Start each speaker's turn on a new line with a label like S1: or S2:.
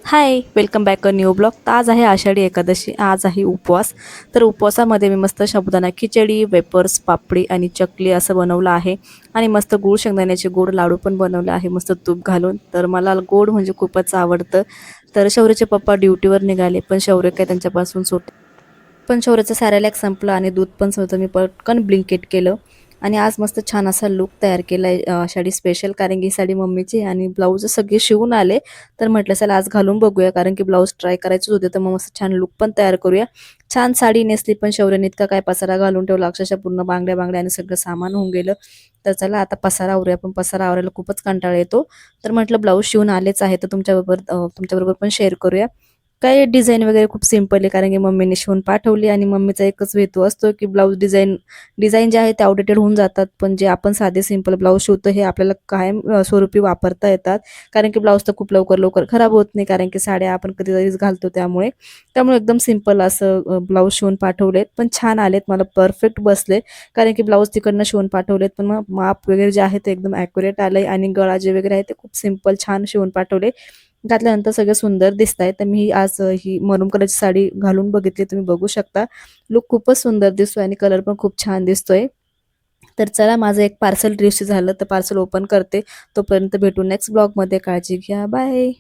S1: High, welcome back a new blog. तर आज आहे आषाढी एकादशी, आज आहे उपवास. तर उपवासामध्ये मी मस्त साबुदाणा खिचडी, वेपर्स, पापडी आणि चकली असं बनवलं आहे आणि मस्त गूळ शेंगदाण्याचे गोड लाडू पण बनवले आहे मस्त तूप घालून. तर मला गोड म्हणजे खूपच आवडतं. तर शौर्यचे पप्पा ड्युटीवर निघाले, पण शौर्य काय त्यांच्यापासून पण शौर्याचं सॅरेलॅक संपलं आणि दूध पण संपलं. मी पटकन ब्लिंकेट केलं आणि आज मस्त छान असा लूक तयार केला आहे साडी स्पेशल, कारण की ही साडी मम्मीची आणि ब्लाऊज सगळे शिवून आले. तर म्हटलं चला आज घालून बघूया, कारण की ब्लाऊज ट्राय करायचंच होते, तर मग मस्त छान लूक पण तयार करूया. छान साडी नेसली, पण शौर्याने इतका काय पसारा घालून ठेवला, अक्षरशः पूर्ण बांगड्या बांगड्या आणि सगळं सामान होऊन गेलं. तर चला आता पसारा आवरूया, पण पसारा आवरायला खूपच कंटाळा येतो. तर म्हटलं ब्लाऊज शिवून आलेच आहे, तर तुमच्याबरोबर पण शेअर करूया. काय डिझाईन वगैरे खूप सिंपल आहे, कारण की मम्मीने शिवून पाठवली आणि मम्मीचा एकच हेतू असतो की ब्लाऊज डिझाईन डिझाईन जे आहे ते आउटडेटेड होऊन जातात, पण जे आपण साधे सिंपल ब्लाऊज शिवतो हे आपल्याला कायम स्वरूपी वापरता येतात. कारण की ब्लाऊज तर खूप लवकर लवकर खराब होत नाही, कारण की साड्या आपण कधीतरीच घालतो, त्यामुळे त्यामुळे एकदम सिंपल असं ब्लाऊज शिवून पाठवलेत, पण छान आलेत, मला परफेक्ट बसले. कारण की ब्लाऊज तिकडनं शिवून पाठवलेत, पण मग माप वगैरे जे आहे ते एकदम ॲक्युरेट आलंय आणि गळा जे वगैरे आहे ते खूप सिंपल छान शिवून पाठवले. घातल्यानंतर सगळे सुंदर दिसताय. तर मी आज ही मरून कलरची साडी घालून बघितली, तुम्ही बघू शकता. लुक खूपच सुंदर दिसतोय आणि कलर पण खूप छान दिसतोय. तर चला माझं एक पार्सल रिसीव्ह झालं, तर पार्सल ओपन करते. तोपर्यंत भेटू नेक्स्ट ब्लॉगमध्ये. काळजी घ्या. बाय.